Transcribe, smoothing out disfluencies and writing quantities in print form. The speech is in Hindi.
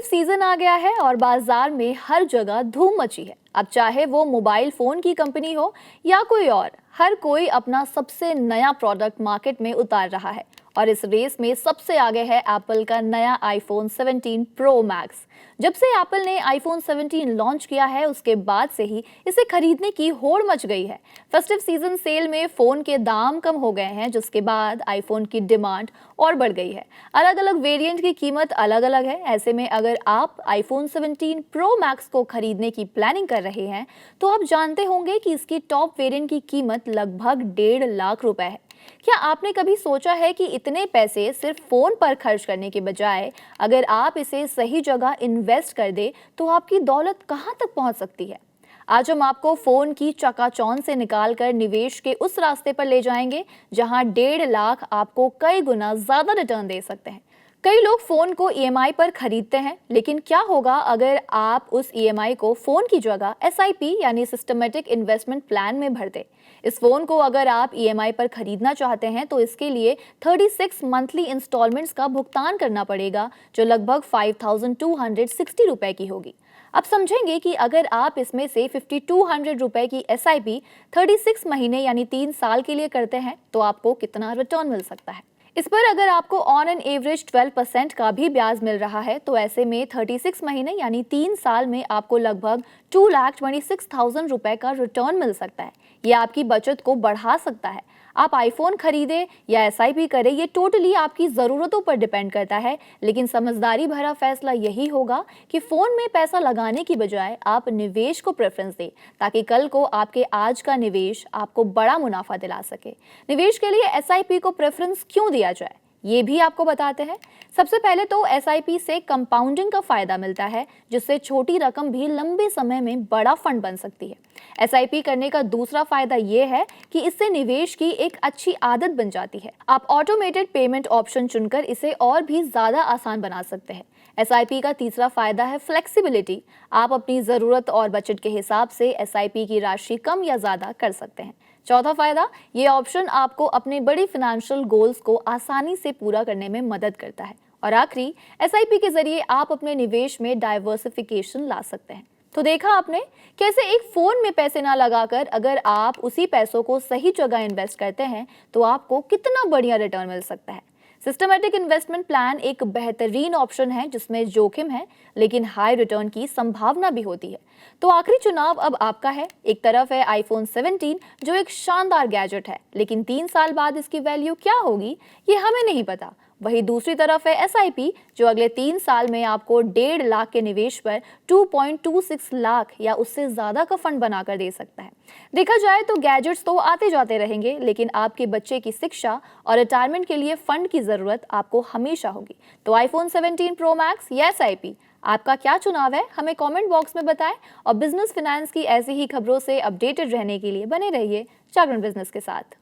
फेस्टिव सीजन आ गया है और बाजार में हर जगह धूम मची है। अब चाहे वो मोबाइल फोन की कंपनी हो या कोई और, हर कोई अपना सबसे नया प्रोडक्ट मार्केट में उतार रहा है। और इस रेस में सबसे आगे है एप्पल का नया आईफोन 17 प्रो मैक्स। जब से एप्पल ने आईफोन 17 लॉन्च किया है, उसके बाद से ही इसे खरीदने की होड़ मच गई है। फेस्टिव सीजन सेल में फोन के दाम कम हो गए हैं, जिसके बाद आईफोन की डिमांड और बढ़ गई है। अलग अलग वेरिएंट की कीमत अलग अलग है। ऐसे में अगर आप आईफोन 17 प्रो मैक्स को खरीदने की प्लानिंग कर रहे हैं, तो आप जानते होंगे कि इसकी टॉप वेरिएंट की कीमत लगभग 1.5 लाख रुपए है। क्या आपने कभी सोचा है कि इतने पैसे सिर्फ फोन पर खर्च करने के बजाय अगर आप इसे सही जगह इन्वेस्ट कर दे तो आपकी दौलत कहां तक पहुंच सकती है? आज हम आपको फोन की चकाचौंध से निकालकर निवेश के उस रास्ते पर ले जाएंगे जहां 1.5 लाख आपको कई गुना ज्यादा रिटर्न दे सकते हैं। कई लोग फोन को ईएमआई पर खरीदते हैं, लेकिन क्या होगा अगर आप उस ईएमआई को फोन की जगह एसआईपी यानी सिस्टमेटिक इन्वेस्टमेंट प्लान में भर दें? इस फोन को अगर आप ईएमआई पर खरीदना चाहते हैं तो इसके लिए 36 मंथली इंस्टॉलमेंट्स का भुगतान करना पड़ेगा, जो लगभग 5260 रुपए की होगी। अब समझेंगे कि अगर आप इसमें से 5200 रुपए की एसआईपी 36 महीने यानी 3 साल के लिए करते हैं तो आपको कितना रिटर्न मिल सकता है। इस पर अगर आपको ऑन एन एवरेज 12% का भी ब्याज मिल रहा है तो ऐसे में 36 महीने यानी 3 साल में आपको लगभग 2,26,000 रुपए का रिटर्न मिल सकता है। ये आपकी बचत को बढ़ा सकता है। आप आईफोन खरीदे या एसआईपी करें, ये टोटली आपकी ज़रूरतों पर डिपेंड करता है, लेकिन समझदारी भरा फैसला यही होगा कि फ़ोन में पैसा लगाने की बजाय आप निवेश को प्रेफरेंस दें, ताकि कल को आपके आज का निवेश आपको बड़ा मुनाफा दिला सके। निवेश के लिए एसआईपी को प्रेफरेंस क्यों दिया जाए, ये भी आपको बताते हैं। सबसे पहले तो एसआईपी से कंपाउंडिंग का फायदा मिलता है, जिससे छोटी रकम भी लंबे समय में बड़ा फंड बन सकती है। एसआईपी करने का दूसरा फायदा ये है कि इससे निवेश की एक अच्छी आदत बन जाती है। आप ऑटोमेटेड पेमेंट ऑप्शन चुनकर इसे और भी ज्यादा आसान बना सकते हैं। एसआईपी का तीसरा फायदा है फ्लेक्सिबिलिटी। आप अपनी जरूरत और बजट के हिसाब से एसआईपी की राशि कम या ज्यादा कर सकते हैं। चौथा फायदा, ये ऑप्शन आपको अपने बड़ी फाइनेंशियल गोल्स को आसानी से पूरा करने में मदद करता है। और आखिरी, एसआईपी के जरिए आप अपने निवेश में डाइवर्सिफिकेशन ला सकते हैं। तो देखा आपने कैसे एक फोन में पैसे ना लगाकर अगर आप उसी पैसों को सही जगह इन्वेस्ट करते हैं तो आपको कितना बढ़िया रिटर्न मिल सकता है। सिस्टमैटिक इन्वेस्टमेंट प्लान एक बेहतरीन ऑप्शन है जिसमें जोखिम है लेकिन हाई रिटर्न की संभावना भी होती है। तो आखिरी चुनाव अब आपका है। एक तरफ है आईफोन 17 जो एक शानदार गैजेट है, लेकिन 3 साल बाद इसकी वैल्यू क्या होगी ये हमें नहीं पता। वहीं दूसरी तरफ है एसआईपी जो अगले 3 साल में आपको 1.5 लाख के निवेश पर 2.26 लाख या उससे ज्यादा का फंड बनाकर दे सकता है। देखा जाए तो गैजेट्स तो आते जाते रहेंगे, लेकिन आपके बच्चे की शिक्षा और रिटायरमेंट के लिए फंड की जरूरत आपको हमेशा होगी। तो आईफोन 17 प्रो मैक्स या एसआईपी, आपका क्या चुनाव है? हमें कमेंट बॉक्स में बताएं और बिजनेस फिनेंस की ऐसी ही खबरों से अपडेटेड रहने के लिए बने रहिए जागरण बिजनेस के साथ।